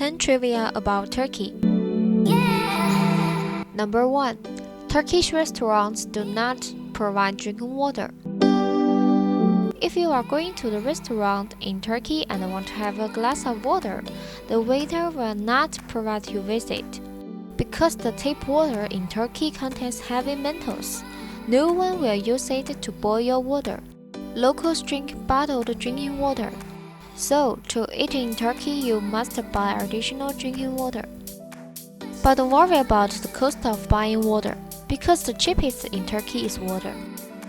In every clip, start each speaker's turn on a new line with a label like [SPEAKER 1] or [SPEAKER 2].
[SPEAKER 1] 10 trivia about Turkey. Number 1. Turkish restaurants do not provide drinking water. If you are going to the restaurant in Turkey and want to have a glass of water, the waiter will not provide you with it. Because the tap water in Turkey contains heavy metals, no one will use it to boil your water. Locals drink bottled drinking water. So, to eat in Turkey, you must buy additional drinking water. But don't worry about the cost of buying water, because the cheapest in Turkey is water.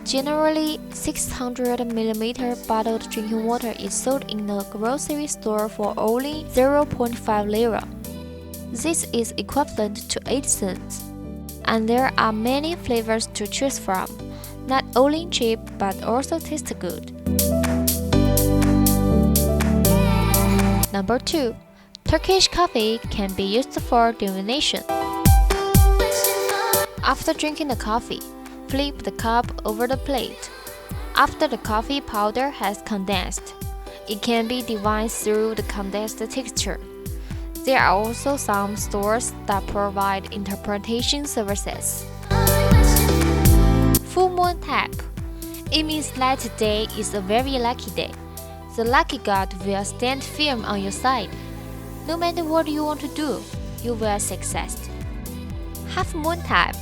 [SPEAKER 1] Generally, 600ml bottled drinking water is sold in the grocery store for only 0.5 lira. This is equivalent to 8 cents. And there are many flavors to choose from, not only cheap but also taste good. Number 2. Turkish coffee can be used for divination. After drinking the coffee, flip the cup over the plate. After the coffee powder has condensed, it can be divined through the condensed texture. There are also some stores that provide interpretation services. Full moon tap. It means that today is a very lucky day. The lucky god will stand firm on your side. No matter what you want to do, you will succeed. Half moon tap.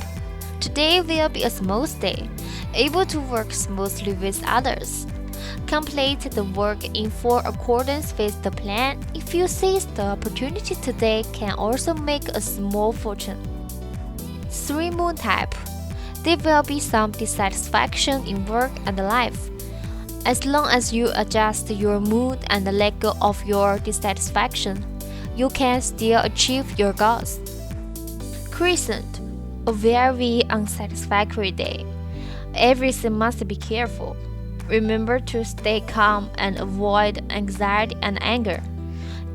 [SPEAKER 1] Today will be a smooth day, able to work smoothly with others. Complete the work in full accordance with the plan. If you seize the opportunity today, can also make a small fortune. 3 moon tap. There will be some dissatisfaction in work and life. As long as you adjust your mood and let go of your dissatisfaction, you can still achieve your goals. Crescent. A very unsatisfactory day. Everything must be careful. Remember to stay calm and avoid anxiety and anger.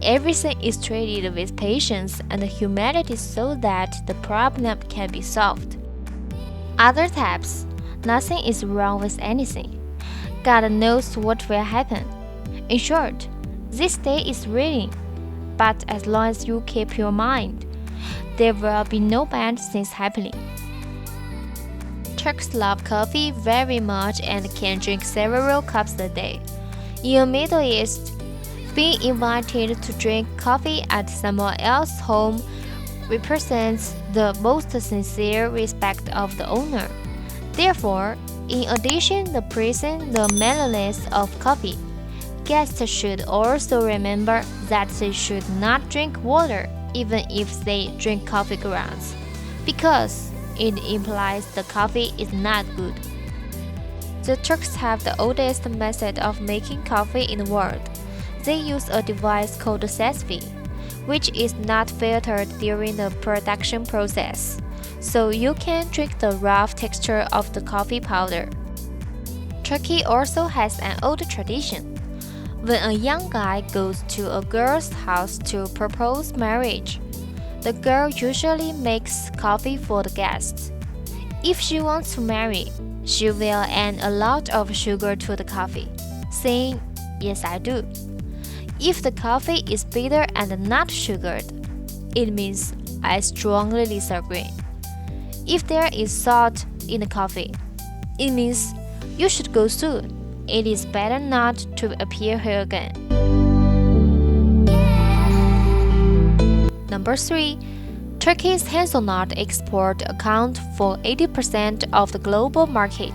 [SPEAKER 1] Everything is treated with patience and humility so that the problem can be solved. Other taps. Nothing is wrong with anything. God knows what will happen. In short, this day is raining, but as long as you keep your mind, there will be no bad things happening. Turks love coffee very much and can drink several cups a day. In the Middle East, being invited to drink coffee at someone else's home represents the most sincere respect of the owner. Therefore, in addition to praising the manliness of coffee, guests should also remember that they should not drink water even if they drink coffee grounds, because it implies the coffee is not good. The Turks have the oldest method of making coffee in the world. They use a device called sesvi, which is not filtered during the production process, so you can drink the rough texture of the coffee powder. Turkey also has an old tradition. When a young guy goes to a girl's house to propose marriage, the girl usually makes coffee for the guests. If she wants to marry, she will add a lot of sugar to the coffee, saying, "Yes, I do." If the coffee is bitter and not sugared, it means I strongly disagree. If there is salt in the coffee, it means you should go soon. It is better not to appear here again. Number 3. Turkey's hazelnut export accounts for 80% of the global market.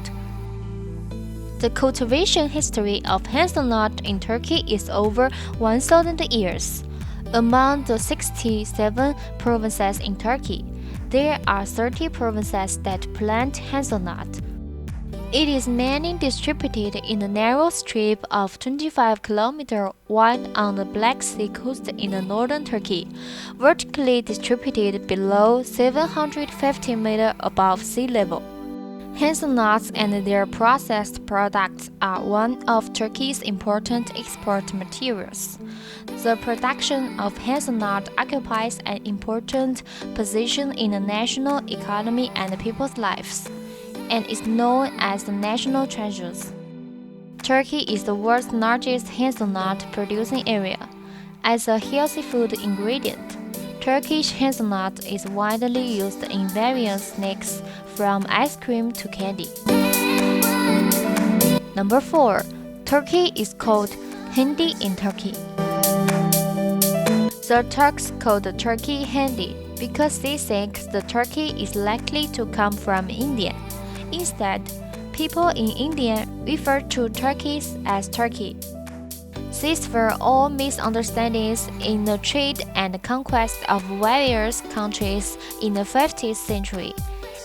[SPEAKER 1] The cultivation history of hazelnut in Turkey is over 1,000 years. Among the 67 provinces in Turkey, there are 30 provinces that plant hazelnut. It is mainly distributed in a narrow strip of 25 km wide on the Black Sea coast in the northern Turkey, vertically distributed below 750 meters above sea level. Hazelnuts and their processed products are one of Turkey's important export materials. The production of hazelnut occupies an important position in the national economy and people's lives, and is known as the national treasures. Turkey is the world's largest hazelnut producing area, As a healthy food ingredient, Turkish hazelnut is widely used in various snacks from ice cream to candy. Number 4. Turkey is called Hindi in Turkey. The Turks call the turkey Hindi because they think the turkey is likely to come from India. Instead, people in India refer to turkeys as turkey. These were all misunderstandings in the trade and conquest of various countries in the 15th century,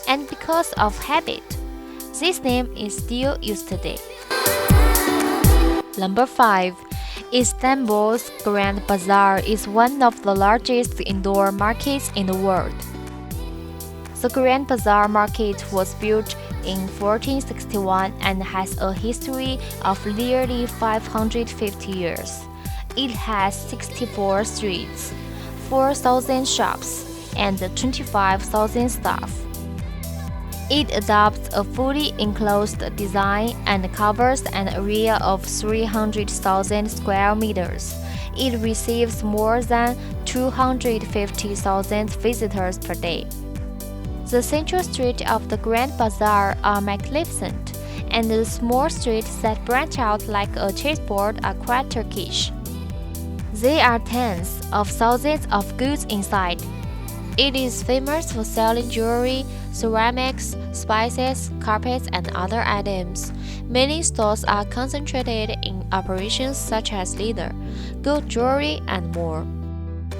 [SPEAKER 1] and because of habit, this name is still used today. Number 5. Istanbul's Grand Bazaar is one of the largest indoor markets in the world. The Grand Bazaar market was built in 1461 and has a history of nearly 550 years. It has 64 streets, 4,000 shops, and 25,000 staff. It adopts a fully enclosed design and covers an area of 300,000 square meters. It receives more than 250,000 visitors per day. The central streets of the Grand Bazaar are magnificent, and the small streets that branch out like a chessboard are quite Turkish. There are tens of thousands of goods inside. It is famous for selling jewelry, ceramics, spices, carpets, and other items. Many stores are concentrated in operations such as leather, gold jewelry, and more.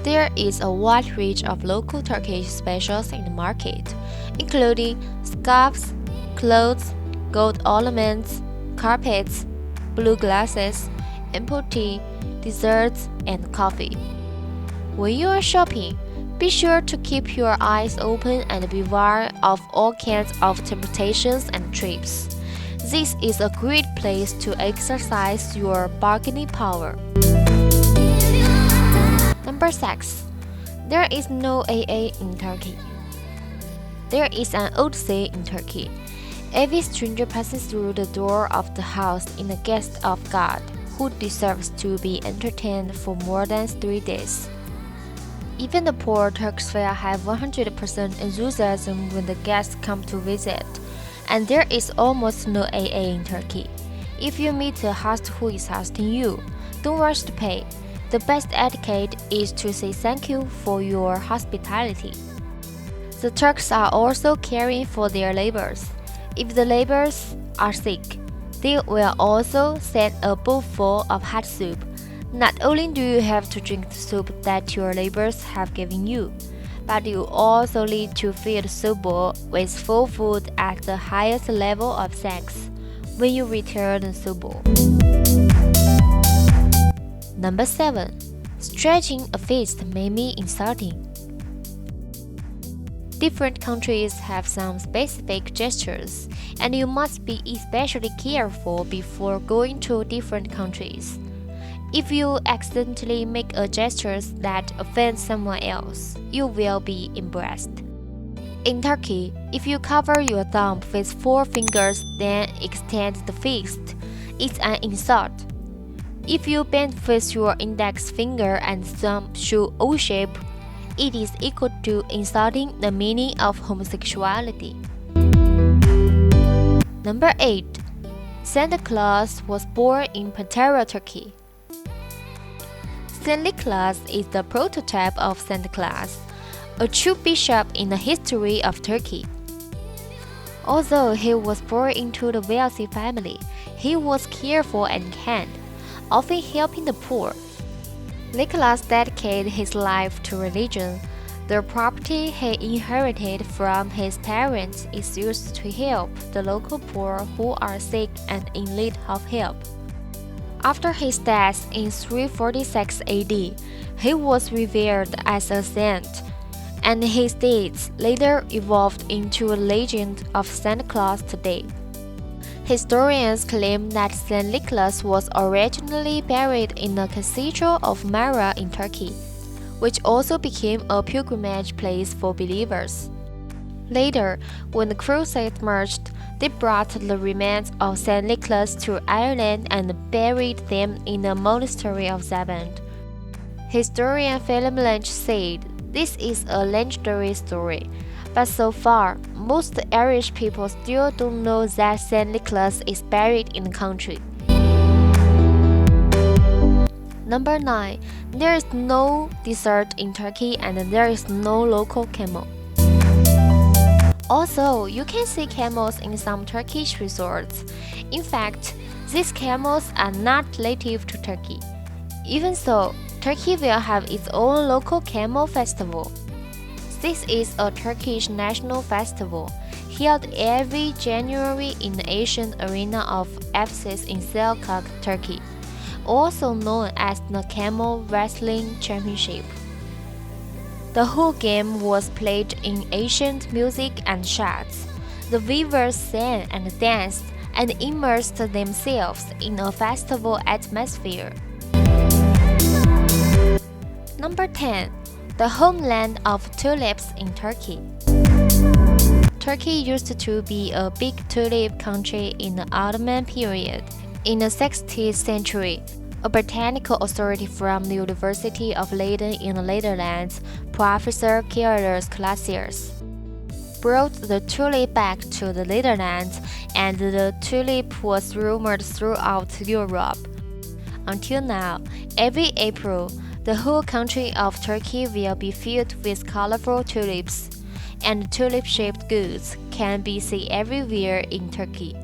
[SPEAKER 1] There is a wide range of local Turkish specials in the market, including scarves, clothes, gold ornaments, carpets, blue glasses, apple tea, desserts, and coffee. When you are shopping, be sure to keep your eyes open and beware of all kinds of temptations and traps. This is a great place to exercise your bargaining power. Number 6. There is no AA in Turkey. There is an old saying in Turkey: every stranger passes through the door of the house is a guest of God who deserves to be entertained for more than 3 days. Even the poor Turks will have 100% enthusiasm when the guests come to visit, and there is almost no AA in Turkey. If you meet a host who is hosting you, don't rush to pay. The best etiquette is to say thank you for your hospitality. The Turks are also caring for their neighbors. If the neighbors are sick, they will also send a bowl full of hot soup. Not only do you have to drink the soup that your neighbors have given you, but you also need to fill the soup bowl with full food at the highest level of thanks when you return the soup bowl. Number 7. Stretching a fist may be insulting. Different countries have some specific gestures, and you must be especially careful before going to different countries. If you accidentally make a gesture that offends someone else, you will be embarrassed. In Turkey, if you cover your thumb with 4 fingers then extend the fist, it's an insult. If you bend with your index finger and thumb show O shape, it is equal to insulting the meaning of homosexuality. Number 8. Santa Claus was born in Patara, Turkey. St. Nicholas is the prototype of Santa Claus, a true bishop in the history of Turkey. Although he was born into a wealthy family, he was careful and kind, often helping the poor. Nicholas dedicated his life to religion. The property he inherited from his parents is used to help the local poor who are sick and in need of help. After his death in 346 AD, he was revered as a saint, and his deeds later evolved into a legend of Santa Claus today. Historians claim that St. Nicholas was originally buried in the Cathedral of Myra in Turkey, which also became a pilgrimage place for believers. Later, when the Crusades merged, they brought the remains of St. Nicholas to Ireland and buried them in the monastery of Zaband. Historian Philip Lynch said, "This is a legendary story, but so far, most Irish people still don't know that St. Nicholas is buried in the country." Number 9. There is no dessert in Turkey and there is no local camel. Also, you can see camels in some Turkish resorts. In fact, these camels are not native to Turkey. Even so, Turkey will have its own local camel festival. This is a Turkish national festival held every January in the ancient arena of Ephesus in Selçuk, Turkey, also known as the Camel Wrestling Championship. The whole game was played in ancient music and chants. The weavers sang and danced and immersed themselves in a festival atmosphere. Number 10. The homeland of tulips in Turkey. Turkey used to be a big tulip country in the Ottoman period. In the 16th century, a botanical authority from the University of Leiden in the Netherlands, Professor Gerardus Clasius, brought the tulip back to the Netherlands, and the tulip was rumored throughout Europe. Until now, every April, the whole country of Turkey will be filled with colorful tulips, and tulip-shaped goods can be seen everywhere in Turkey.